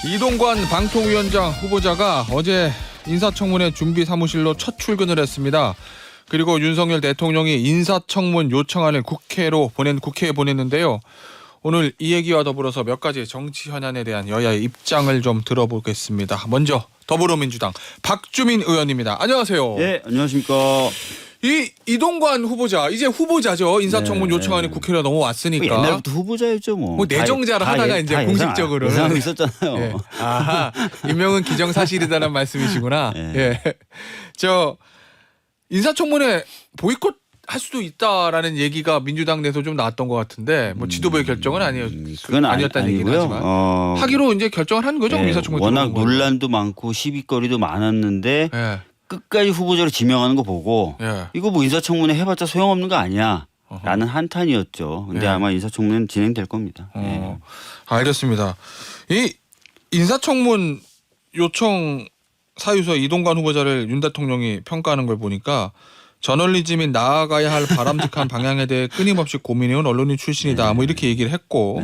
이동관 방통위원장 후보자가 어제 인사청문회 준비 사무실로 첫 출근을 했습니다. 그리고 윤석열 대통령이 인사청문 요청안을 국회에 보냈는데요. 오늘 이 얘기와 더불어서 몇 가지 정치 현안에 대한 여야의 입장을 좀 들어보겠습니다. 먼저 더불어민주당 박주민 의원입니다. 안녕하세요. 네, 안녕하십니까. 이동관 후보자, 이제 후보자죠. 인사청문 요청안이 국회로 넘어왔으니까. 옛날부터 후보자였죠 뭐. 내정자를 하다가 이제 공식적으로. 예상하고 있었잖아요. 예. 아하, 임명은 기정사실이다라는 말씀이시구나. 네. 예. 저 인사청문회 보이콧 할 수도 있다라는 얘기가 민주당 내에서 좀 나왔던 것 같은데 뭐 지도부의 결정은 아니었다는 얘기는 하지만 하기로 이제 결정을 한 거죠. 네, 인사청문회 워낙 논란도 많고 시비거리도 많았는데 예. 끝까지 후보자로 지명하는 거 보고 예. 이거 뭐 인사청문회 해봤자 소용없는 거 아니야 라는 한탄이었죠. 근데 예. 아마 인사청문회는 진행될 겁니다. 예. 알겠습니다. 이 인사청문 요청 사유서 이동관 후보자를 윤 대통령이 평가하는 걸 보니까 저널리즘이 나아가야 할 바람직한 방향에 대해 끊임없이 고민해온 언론인 출신이다. 뭐 이렇게 얘기를 했고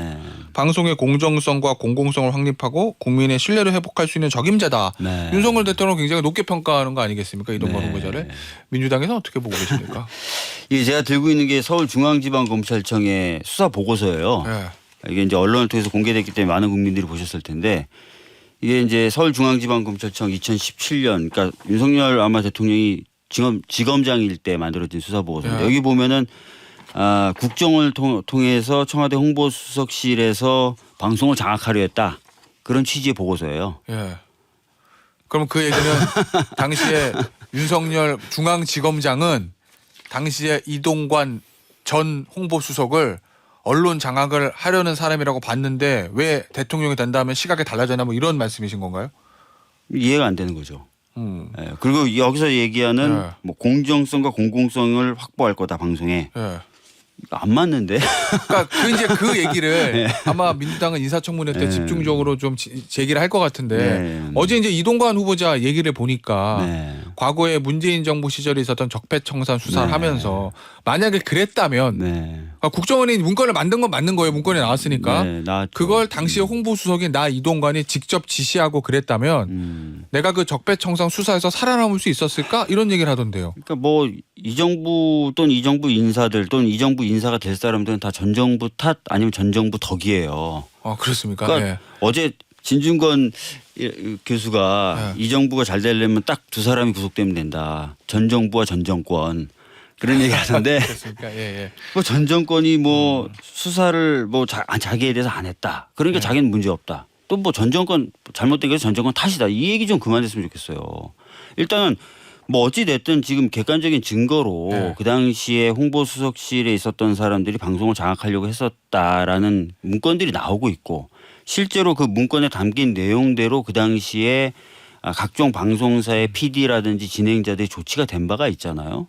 방송의 공정성과 공공성을 확립하고 국민의 신뢰를 회복할 수 있는 적임자다. 윤석열 대통령 굉장히 높게 평가하는 거 아니겠습니까? 이동관 후보자를. 민주당에서는 어떻게 보고 계십니까? 예, 제가 들고 있는 게 서울중앙지방검찰청의 수사 보고서예요. 이게 이제 언론을 통해서 공개됐기 때문에 많은 국민들이 보셨을 텐데 이게 이제 서울중앙지방검찰청 2017년 그러니까 윤석열 아마 대통령이 지검장일 때 만들어진 수사 보고서인데 여기 보면은 국정을 통해서 청와대 홍보수석실에서 방송을 장악하려 했다. 그런 취지의 보고서예요. 예. 그럼 그 얘기는 당시에 윤석열 중앙지검장은 당시에 이동관 전 홍보수석을 언론 장악을 하려는 사람이라고 봤는데 왜 대통령이 된다면 시각이 달라졌나 뭐 이런 말씀이신 건가요? 이해가 안 되는 거죠. 예, 그리고 여기서 얘기하는 뭐 공정성과 공공성을 확보할 거다 방송에 안 맞는데. 그러니까 이제 그 얘기를 아마 민주당은 인사청문회 때 집중적으로 좀 제기를 할 것 같은데 어제 이제 이동관 후보자 얘기를 보니까 과거에 문재인 정부 시절에 있었던 적폐청산 수사를 하면서 만약에 그랬다면 그러니까 국정원이 문건을 만든 건 맞는 거예요. 문건에 나왔으니까 그걸 당시에 홍보수석인 나 이동관이 직접 지시하고 그랬다면 내가 그 적폐청산 수사에서 살아남을 수 있었을까 이런 얘기를 하던데요. 그러니까 뭐 이 정부 또는 이 정부 인사들 또는 이 정부 인사가 될 사람들은 다 전 정부 탓 아니면 전 정부 덕이에요. 그렇습니까? 그러니까 어제 진중권 교수가 이 정부가 잘 되려면 딱 두 사람이 구속되면 된다. 전 정부와 전 정권. 그런 얘기 하던데 뭐 전 정권이 뭐 수사를 뭐 자기에 대해서 안 했다. 그러니까 자기는 문제 없다. 또 뭐 전 정권 잘못된 게 전 정권 탓이다. 이 얘기 좀 그만했으면 좋겠어요. 일단은 뭐 어찌 됐든 지금 객관적인 증거로 그 당시에 홍보수석실에 있었던 사람들이 방송을 장악하려고 했었다라는 문건들이 나오고 있고 실제로 그 문건에 담긴 내용대로 그 당시에 각종 방송사의 PD라든지 진행자들이 조치가 된 바가 있잖아요.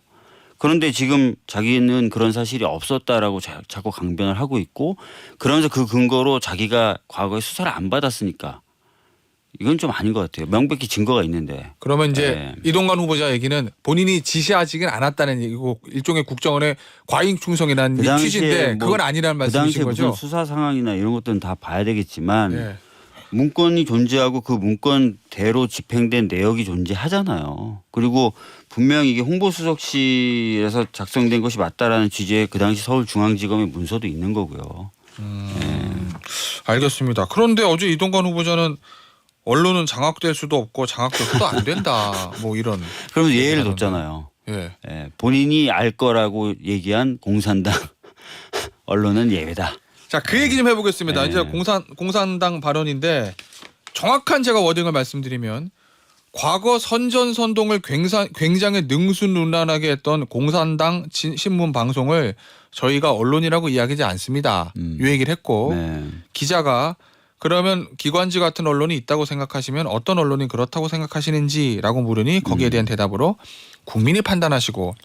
그런데 지금 자기는 그런 사실이 없었다라고 자꾸 강변을 하고 있고 그러면서 그 근거로 자기가 과거에 수사를 안 받았으니까 이건 좀 아닌 것 같아요. 명백히 증거가 있는데. 그러면 이제 이동관 후보자 얘기는 본인이 지시하지는 않았다는 얘기고 일종의 국정원의 과잉 충성이라는 그 취지인데 그건 아니라는 말씀이신 거죠? 그 당시에 무슨 수사 상황이나 이런 것들은 다 봐야 되겠지만 문건이 존재하고 그 문건대로 집행된 내역이 존재하잖아요. 그리고 분명히 이게 홍보수석실에서 작성된 것이 맞다라는 취지의 그 당시 서울중앙지검의 문서도 있는 거고요. 알겠습니다. 그런데 어제 이동관 후보자는 언론은 장악될 수도 없고 장악돼서도 안 된다. 뭐 이런. 그러면 예를 뒀잖아요. 본인이 알 거라고 얘기한 공산당 언론은 예외다. 자, 그 얘기 좀 해보겠습니다. 이제 공산당 발언인데 정확한 제가 워딩을 말씀드리면 과거 선전선동을 굉장히 능수능란하게 했던 공산당 신문 방송을 저희가 언론이라고 이야기하지 않습니다. 이 얘기를 했고 기자가 그러면 기관지 같은 언론이 있다고 생각하시면 어떤 언론이 그렇다고 생각하시는지라고 물으니 거기에 대한 대답으로 국민이 판단하시고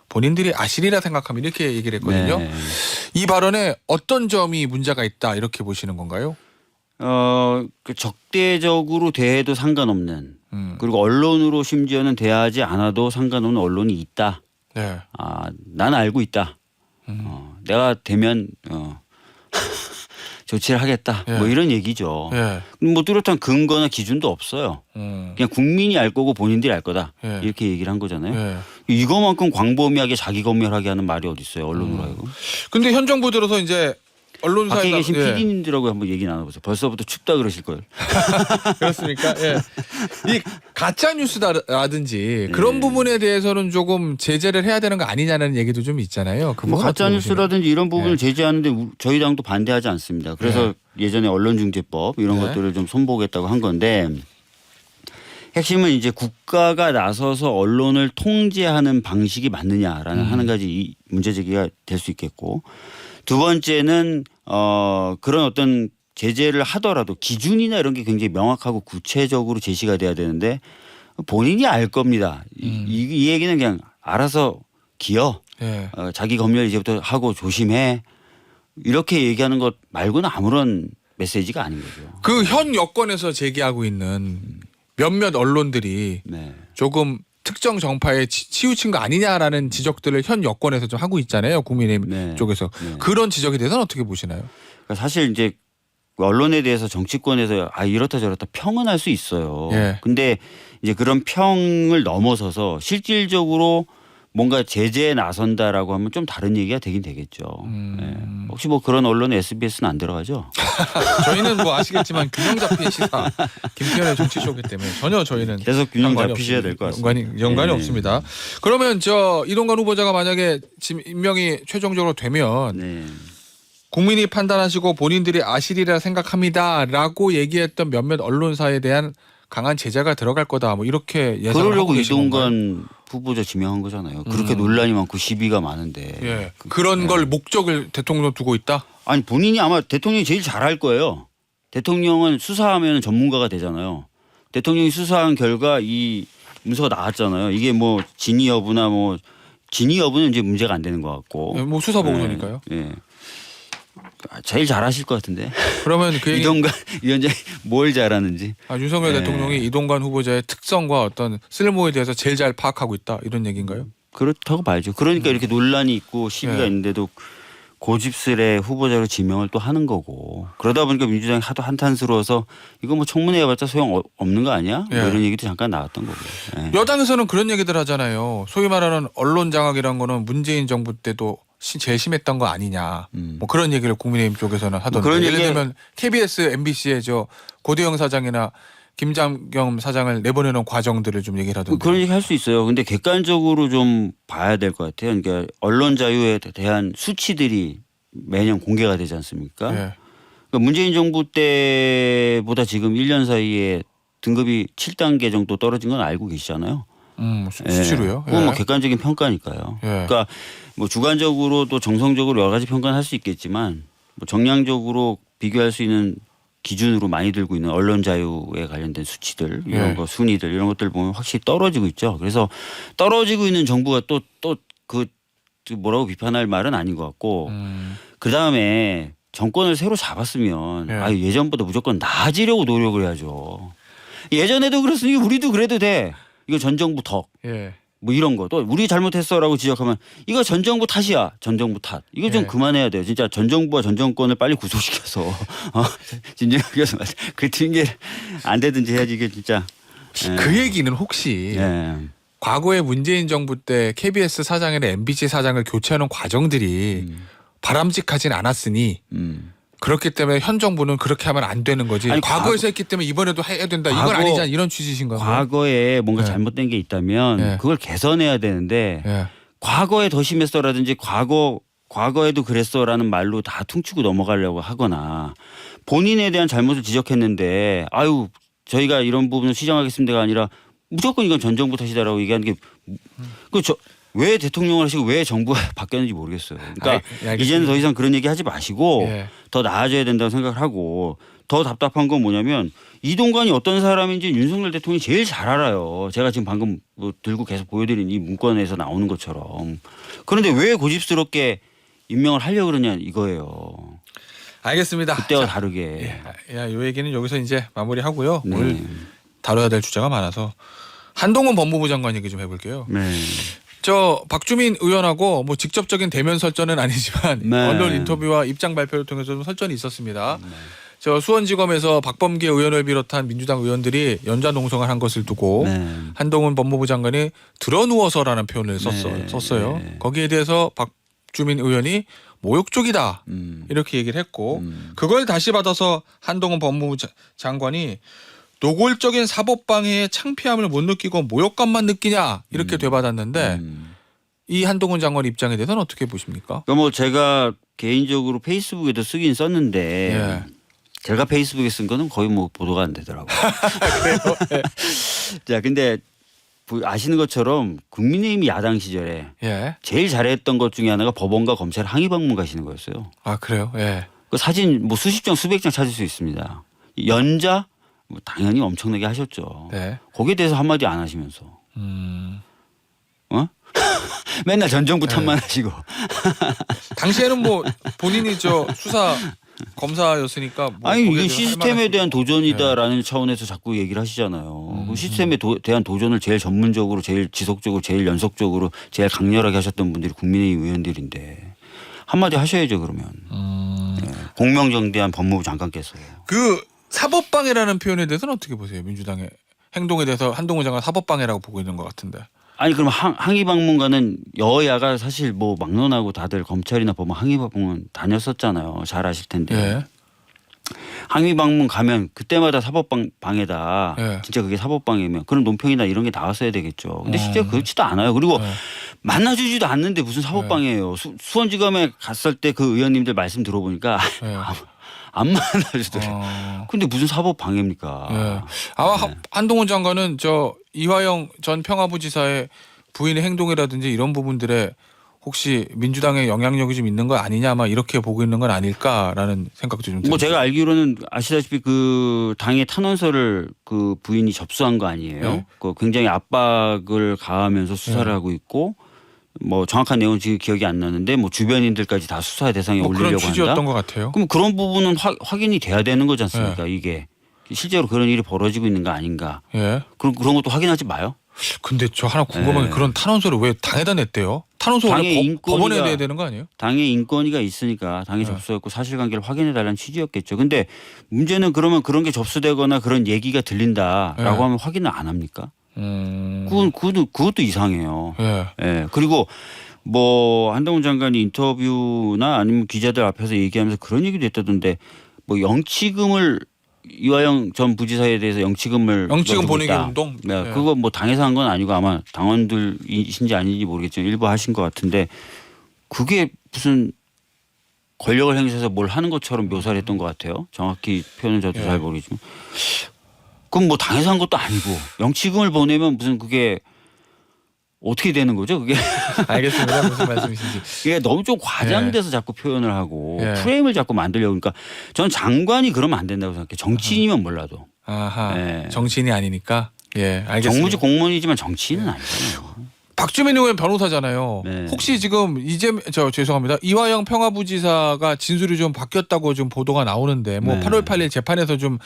본인들이 아시리라 생각하면 이렇게 얘기를 했거든요. 이 발언에 어떤 점이 문제가 있다 이렇게 보시는 건가요? 그 적대적으로 대해도 상관없는 그리고 언론으로 심지어는 대하지 않아도 상관없는 언론이 있다. 난 알고 있다. 내가 되면 조치를 하겠다. 예. 뭐 이런 얘기죠. 예. 뭐 뚜렷한 근거나 기준도 없어요. 그냥 국민이 알 거고 본인들이 알 거다. 예. 이렇게 얘기를 한 거잖아요. 예. 이거만큼 광범위하게 자기 검열하게 하는 말이 어디 있어요. 언론으로 하여금. 근데 현 정부 들어서 이제 언론사에 밖에 계신 예. PD님들하고 한번 얘기 나눠보세요. 벌써부터 춥다 그러실 거예요. 그렇습니까? 예. 이 가짜 뉴스라든지 그런 예. 부분에 대해서는 조금 제재를 해야 되는 거 아니냐는 얘기도 좀 있잖아요. 그 뭐 부분 가짜 어떻게 보시나요? 뉴스라든지 이런 부분을 예. 제재하는데 저희 당도 반대하지 않습니다. 그래서 예전에 언론중재법 이런 네. 것들을 좀 손보겠다고 한 건데 핵심은 이제 국가가 나서서 언론을 통제하는 방식이 맞느냐라는 한 가지 이 문제 제기가 될 수 있겠고 두 번째는 그런 어떤 제재를 하더라도 기준이나 이런 게 굉장히 명확하고 구체적으로 제시가 돼야 되는데 본인이 알 겁니다. 이 얘기는 그냥 알아서 기어 예. 자기 검열 이제부터 하고 조심해 이렇게 얘기하는 것 말고는 아무런 메시지가 아닌 거죠. 그 현 여권에서 제기하고 있는 몇몇 언론들이 네. 조금 특정 정파에 치우친 거 아니냐라는 지적들을 현 여권에서 좀 하고 있잖아요. 국민의힘 네. 쪽에서. 네. 그런 지적에 대해서는 어떻게 보시나요? 그러니까 사실 이제 언론에 대해서 정치권에서 이렇다 저렇다 평은 할 수 있어요. 예. 근데 이제 그런 평을 넘어서서 실질적으로 뭔가 제재에 나선다라고 하면 좀 다른 얘기가 되긴 되겠죠. 예. 혹시 뭐 그런 언론에 SBS는 안 들어가죠? 저희는 뭐 아시겠지만 균형 잡힌 시사 김태현의 정치쇼기 때문에 전혀 저희는 계속 균형 상관이 잡히셔야 될 것 같습니다. 연관이 예. 없습니다. 그러면 이동관 후보자가 만약에 지금 임명이 최종적으로 되면 네. 국민이 판단하시고 본인들이 아시리라 생각합니다라고 얘기했던 몇몇 언론사에 대한 강한 제재가 들어갈 거다. 뭐 이렇게 예상을 하고 그러려고 계신 건가요? 이동관 후보자 지명한 거잖아요. 그렇게 논란이 많고 시비가 많은데. 예. 그런 걸 목적을 대통령 두고 있다. 아니 본인이 아마 대통령이 제일 잘할 거예요. 대통령은 수사하면 전문가가 되잖아요. 대통령이 수사한 결과 이 문서가 나왔잖아요. 이게 뭐 진위 여부나 뭐 진위 여부는 이제 문제가 안 되는 것 같고. 예, 뭐 수사 보고서니까요. 예. 제일 잘하실 것 같은데. 그러면 그 얘기 이동관 위원장이 뭘 잘하는지. 윤석열 네. 대통령이 이동관 후보자의 특성과 어떤 쓸모에 대해서 제일 잘 파악하고 있다 이런 얘기인가요? 그렇다고 봐야죠. 그러니까 이렇게 논란이 있고 시비가 예. 있는데도 고집스레 후보자로 지명을 또 하는 거고 그러다 보니까 민주당이 하도 한탄스러워서 이거 뭐 청문회 해봤자 소용 없는 거 아니야? 뭐 예. 이런 얘기도 잠깐 나왔던 거고. 예. 여당에서는 그런 얘기들 하잖아요. 소위 말하는 언론 장악이라는 거는 문재인 정부 때도 제일 심했던 거 아니냐. 뭐 그런 얘기를 국민의힘 쪽에서는 하던데. 그런 예를 얘기- 들면 KBS, MBC의 고대영 사장이나 김장겸 사장을 내보내는 과정들을 좀 얘기를 하던데. 그런 얘기 할 수 있어요. 근데 객관적으로 좀 봐야 될 것 같아요. 그러니까 언론 자유에 대한 수치들이 매년 공개가 되지 않습니까? 예. 그러니까 문재인 정부 때보다 지금 1년 사이에 등급이 7단계 정도 떨어진 건 알고 계시잖아요. 수치로요? 그건 뭐 예. 객관적인 평가니까요. 예. 그러니까 뭐 주관적으로 또 정성적으로 여러 가지 평가는 할 수 있겠지만 뭐 정량적으로 비교할 수 있는 기준으로 많이 들고 있는 언론 자유에 관련된 수치들 이런 예. 거 순위들 이런 것들 보면 확실히 떨어지고 있죠. 그래서 떨어지고 있는 정부가 또 그 뭐라고 비판할 말은 아닌 것 같고 그 다음에 정권을 새로 잡았으면 예. 예전보다 무조건 나아지려고 노력을 해야죠. 예전에도 그랬으니 우리도 그래도 돼. 이거 전 정부 덕. 예. 뭐 이런 거 또 우리 잘못했어라고 지적하면 이거 전 정부 탓이야. 전 정부 탓. 이거 좀 예. 그만해야 돼요. 진짜 전 정부와 전 정권을 빨리 구속시켜서 진정하게 해서 그 핑계 안 되든지 해야지 이게 진짜. 그 얘기는 혹시 예. 과거에 문재인 정부 때 KBS 사장이나 MBC 사장을 교체하는 과정들이 바람직하진 않았으니 그렇기 때문에 현 정부는 그렇게 하면 안 되는 거지. 아니, 과거에서 했기 때문에 이번에도 해야 된다. 이건 과거- 아니잖아. 이런 취지신가요? 과거에 뭔가 예. 잘못된 게 있다면 예. 그걸 개선해야 되는데 예. 과거에 더 심했어라든지 과거에도 그랬어라는 말로 다 퉁치고 넘어가려고 하거나 본인에 대한 잘못을 지적했는데 아유 저희가 이런 부분을 시정하겠습니다가 아니라 무조건 이건 전 정부 탓이다라고 얘기하는 게 왜 대통령을 하시고 왜 정부가 바뀌었는지 모르겠어요. 그러니까 알겠습니다. 이제는 더 이상 그런 얘기 하지 마시고 예. 더 나아져야 된다고 생각을 하고 더 답답한 건 뭐냐면 이동관이 어떤 사람인지 윤석열 대통령이 제일 잘 알아요. 제가 지금 방금 뭐 들고 계속 보여드린 이 문건에서 나오는 것처럼. 그런데 왜 고집스럽게 임명을 하려고 그러냐 이거예요. 알겠습니다. 그때와 자, 다르게. 야, 요 얘기는 여기서 이제 마무리하고요. 네. 오늘 다뤄야 될 주제가 많아서 한동훈 법무부 장관 얘기 좀 해볼게요. 네. 저 박주민 의원하고 뭐 직접적인 대면 설전은 아니지만 네. 언론 인터뷰와 입장 발표를 통해서 좀 설전이 있었습니다. 저 수원지검에서 박범계 의원을 비롯한 민주당 의원들이 연좌농성을 한 것을 두고 네. 한동훈 법무부 장관이 드러누워서라는 표현을 네. 썼어요. 네. 거기에 대해서 박주민 의원이 모욕적이다 이렇게 얘기를 했고 그걸 다시 받아서 한동훈 법무부 장관이 노골적인 사법방해의 창피함을 못 느끼고 모욕감만 느끼냐 이렇게 되받았는데 이 한동훈 장관 입장에 대해서는 어떻게 보십니까? 그러니까 뭐 제가 개인적으로 페이스북에도 쓰긴 썼는데 예. 제가 페이스북에 쓴 거는 거의 뭐 보도가 안 되더라고요. 예. 자, 근데 아시는 것처럼 국민의힘이 야당 시절에 예. 제일 잘했던 것 중에 하나가 법원과 검찰 항의 방문 가시는 거였어요. 아 그래요? 예. 그 사진 뭐 수십 장 수백 장 찾을 수 있습니다. 연자 뭐 당연히 엄청나게 하셨죠. 네. 거기에 대해서 한마디 안 하시면서 어? 맨날 전 정부 탓만 하시고. 당시에는 뭐 본인이 저 수사 검사였으니까 뭐 아니 거기에 이게 대해서 할 시스템에 만한 대한 도전이다라는 차원에서 자꾸 얘기를 하시잖아요. 그 시스템에 대한 도전을 제일 전문적으로 제일 지속적으로 제일 연속적으로 제일 강렬하게 하셨던 분들이 국민의힘 의원들인데 한마디 하셔야죠 그러면. 네. 공명정대한 법무부 장관께서. 그 사법방해라는 표현에 대해서는 어떻게 보세요? 민주당의 행동에 대해서 한동훈 장관 사법방해라고 보고 있는 것 같은데. 아니 그럼 항의 방문가는 여야가 사실 뭐 막론하고 다들 검찰이나 법원 항의 방문 다녔었잖아요. 잘 아실 텐데. 예. 항의 방문 가면 그때마다 사법방해다. 예. 진짜 그게 사법방해면 그런 논평이나 이런 게 나왔어야 되겠죠. 근데 실제 그렇지도 않아요. 그리고 만나주지도 않는데 무슨 사법방해예요. 수원지검에 갔을 때 그 의원님들 말씀 들어보니까 예. 안 만나주더래요. 근데 무슨 사법방해입니까? 예. 아마 한동훈 장관은 저 이화영 전 평화부지사의 부인의 행동이라든지 이런 부분들에 혹시 민주당의 영향력이 좀 있는 거 아니냐 아마 이렇게 보고 있는 건 아닐까라는 생각도 좀 듭니다. 뭐 제가 알기로는 아시다시피 그 당의 탄원서를 그 부인이 접수한 거 아니에요. 네. 그 굉장히 압박을 가하면서 수사를 네. 하고 있고 뭐 정확한 내용은 지금 기억이 안 나는데 뭐 주변인들까지 다 수사의 대상에 뭐 그런 올리려고 취지였던 한다. 것 같아요. 그럼 그런 부분은 확인이 돼야 되는 거지 않습니까? 네. 이게 실제로 그런 일이 벌어지고 있는 거 아닌가? 예. 그런 것도 확인하지 마요. 근데 저 하나 궁금한 게 네. 그런 탄원서를 왜 당에다 냈대요? 탄원서 원래 당의 법원에 인권이가- 내야 되는 거 아니에요? 당의 인권위가 있으니까 당에 접수했고 사실관계를 확인해 달라는 취지였겠죠. 근데 문제는 그러면 그런 게 접수되거나 그런 얘기가 들린다라고 네. 하면 확인을 안 합니까? 그것도 이상해요. 예. 예. 그리고 뭐 한동훈 장관이 인터뷰나 아니면 기자들 앞에서 얘기하면서 그런 얘기도 했다던데 뭐 영치금을 이화영 전 부지사에 대해서 영치금 보내기 넣어두겠다. 운동. 네. 예. 그거 뭐 당에서 한 건 아니고 아마 당원들이신지 아닌지 모르겠지만 일부 하신 것 같은데 그게 무슨 권력을 행사해서 뭘 하는 것처럼 묘사를 했던 것 같아요. 정확히 표현은 저도 예. 잘 모르겠지만. 그럼 뭐 당에서 한 것도 아니고 영치금을 보내면 무슨 그게 어떻게 되는 거죠? 그게 알겠습니다. 무슨 말씀이신지. 이게 너무 좀 과장돼서 자꾸 표현을 하고 예. 프레임을 자꾸 만들려고 그러니까 전 장관이 그러면 안 된다고 생각해요. 정치인이면 몰라도. 아하. 예. 정치인이 아니니까. 예, 알겠습니다. 정무직 공무원이지만 정치인은 아니잖아요. 박주민 의원 변호사잖아요. 네. 혹시 지금 죄송합니다. 이화영 평화부지사가 진술이 좀 바뀌었다고 좀 보도가 나오는데 뭐 네. 8월 8일 재판에서 좀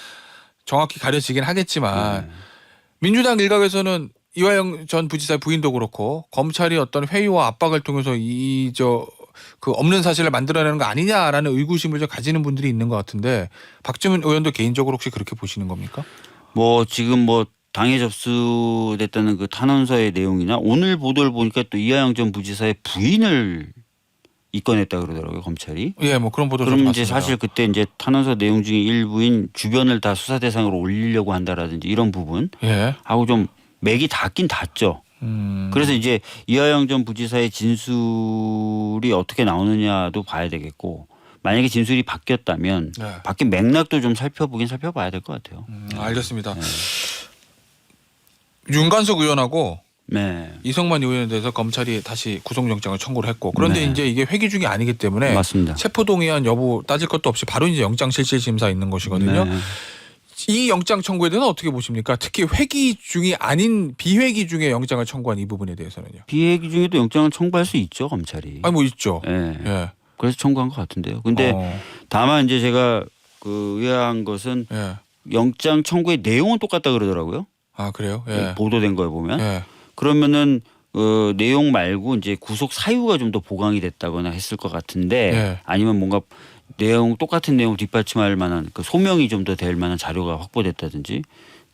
정확히 가려지긴 하겠지만 민주당 일각에서는 이화영 전 부지사의 부인도 그렇고 검찰이 어떤 회유와 압박을 통해서 그 없는 사실을 만들어내는 거 아니냐라는 의구심을 좀 가지는 분들이 있는 것 같은데 박주민 의원도 개인적으로 혹시 그렇게 보시는 겁니까? 뭐 지금 뭐 당에 접수됐다는 그 탄원서의 내용이나 오늘 보도를 보니까 또 이하영 전 부지사의 부인을 입건했다 그러더라고요 검찰이. 예, 뭐 그런 보도. 그럼 이제 사실 그때 이제 탄원서 내용 중에 일부인 주변을 다 수사 대상으로 올리려고 한다라든지 이런 부분 예. 하고 좀 맥이 닿긴 닿죠. 그래서 이제 이하영 전 부지사의 진술이 어떻게 나오느냐도 봐야 되겠고 만약에 진술이 바뀌었다면 네. 바뀐 맥락도 좀 살펴봐야 될 것 같아요. 알겠습니다. 윤관석 의원하고 네. 이성만 의원에 대해서 검찰이 다시 구속영장을 청구를 했고 그런데 네. 이제 이게 회기 중이 아니기 때문에 맞습니다. 체포동의안 여부 따질 것도 없이 바로 이제 영장실질심사 있는 것이거든요. 네. 이 영장 청구에 대해서 어떻게 보십니까? 특히 회기 중이 아닌 비회기 중에 영장을 청구한 이 부분에 대해서는요. 비회기 중에도 영장을 청구할 수 있죠 검찰이. 아니 뭐 있죠. 예. 예. 그래서 청구한 것 같은데요. 근데 다만 이제 제가 그 의아한 것은 예. 영장 청구의 내용은 똑같다 그러더라고요. 아 그래요? 예. 보도된 거에 보면. 예. 그러면은 내용 말고 이제 구속 사유가 좀 더 보강이 됐다거나 했을 것 같은데 네. 아니면 뭔가 똑같은 내용 뒷받침할 만한 그 소명이 좀 더 될 만한 자료가 확보됐다든지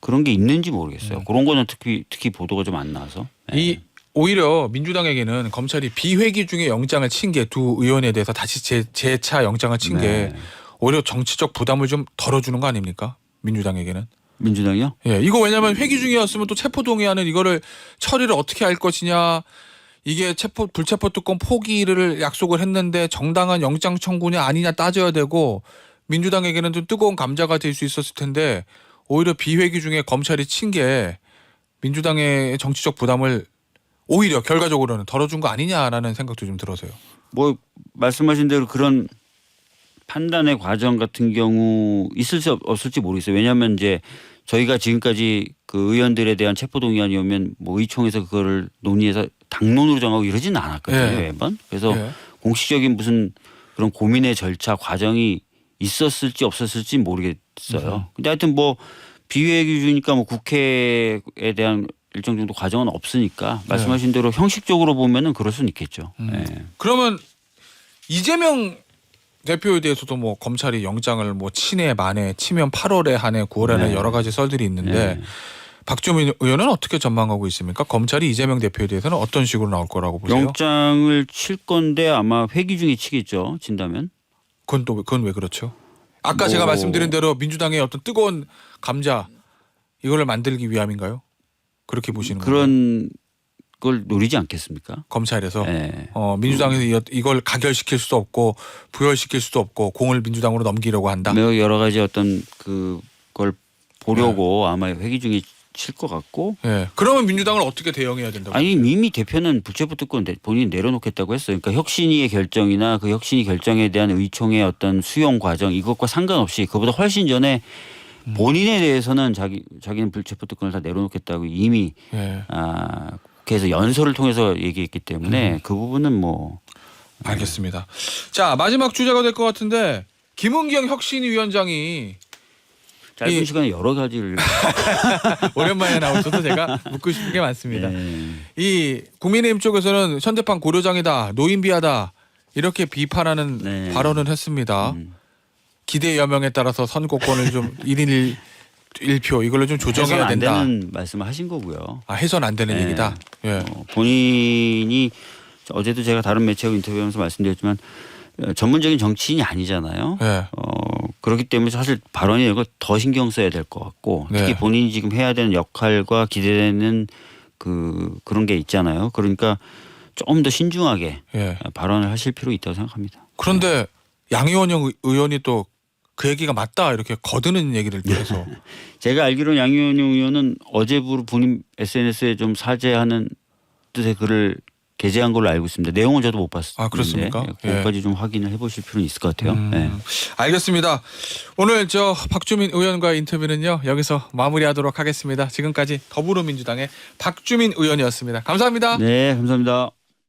그런 게 있는지 모르겠어요. 그런 거는 특히 보도가 좀 안 나와서. 이 오히려 민주당에게는 검찰이 비회기 중에 영장을 친 게 두 의원에 대해서 다시 재차 영장을 친 게 오히려 정치적 부담을 좀 덜어주는 거 아닙니까? 민주당에게는. 민주당이요? 예, 이거 왜냐하면 회기 중이었으면 또 체포동의안은 이거를 처리를 어떻게 할 것이냐. 이게 불체포 특권 포기를 약속을 했는데 정당한 영장 청구냐 아니냐 따져야 되고 민주당에게는 좀 뜨거운 감자가 될 수 있었을 텐데 오히려 비회기 중에 검찰이 친 게 민주당의 정치적 부담을 오히려 결과적으로는 덜어준 거 아니냐라는 생각도 좀 들어서요. 뭐 말씀하신 대로 그런 판단의 과정 같은 경우 있을지 없을지 모르겠어요. 왜냐하면 이제 저희가 지금까지 그 의원들에 대한 체포동의안이 오면 뭐 의총에서 그거를 논의해서 당론으로 정하고 이러지는 않았거든요. 매번. 그래서 공식적인 무슨 그런 고민의 절차 과정이 있었을지 없었을지 모르겠어요. 근데 하여튼 뭐 비회기주니까 뭐 국회에 대한 일정 정도 과정은 없으니까 말씀하신 대로 형식적으로 보면은 그럴 수는 있겠죠. 그러면 이재명 대표에 대해서도 뭐 검찰이 영장을 뭐 친해 만에 치면 8월에 한해 9월에 한해 여러 가지 썰들이 있는데 박주민 의원은 어떻게 전망하고 있습니까? 검찰이 이재명 대표에 대해서는 어떤 식으로 나올 거라고 보세요? 영장을 칠 건데 아마 회기 중에 치겠죠. 진다면. 그건 왜 그렇죠? 아까 제가 말씀드린 대로 민주당의 어떤 뜨거운 감자 이거를 만들기 위함인가요? 그렇게 보시는 거예요? 그런 걸 노리지 않겠습니까? 검찰에서 민주당에서 이걸 가결시킬 수도 없고 부결시킬 수도 없고 공을 민주당으로 넘기려고 한다. 여러 가지 어떤 그걸 보려고 아마 회기 중에 칠 것 같고. 그러면 민주당을 어떻게 대응해야 된다고? 아니 이미 대표는 불체포 특권 본인이 내려놓겠다고 했어요. 그러니까 혁신위의 결정이나 그 혁신위 결정에 대한 의총의 어떤 수용 과정 이것과 상관없이 그보다 훨씬 전에 본인에 대해서는 자기는 불체포 특권을 다 내려놓겠다고 이미 국회에서 연설을 통해서 얘기했기 때문에 그 부분은 뭐 알겠습니다. 자 마지막 주제가 될 것 같은데 김은경 혁신위원장이 짧은 시간에 여러 가지를 오랜만에 나오셔서 제가 묻고 싶은 게 많습니다. 이 국민의힘 쪽에서는 현대판 고려장이다, 노인비하다 이렇게 비판하는 발언을 했습니다. 기대 여명에 따라서 선거권을 좀 1인 1표 이걸로 좀 조정해야 된다. 해선 안 되는 말씀을 하신 거고요. 해선 안 되는 얘기다. 본인이 어제도 제가 다른 매체하고 인터뷰하면서 말씀드렸지만 전문적인 정치인이 아니잖아요. 그렇기 때문에 사실 발언이 이거 더 신경 써야 될 것 같고 특히 본인이 지금 해야 되는 역할과 기대되는 그런 게 있잖아요. 그러니까 조금 더 신중하게 발언을 하실 필요 있다고 생각합니다. 그런데 양의원 의원이 또 그 얘기가 맞다 이렇게 거드는 얘기를 해서 제가 알기로는 양의원 의원은 어제부로 본인 SNS에 좀 사죄하는 뜻의 글을 게재한 걸로 알고 있습니다. 내용은 저도 못 봤습니다. 아 그렇습니까? 그것까지 좀 확인을 해보실 필요는 있을 것 같아요. 알겠습니다. 오늘 박주민 의원과 인터뷰는요 여기서 마무리하도록 하겠습니다. 지금까지 더불어민주당의 박주민 의원이었습니다. 감사합니다. 네, 감사합니다.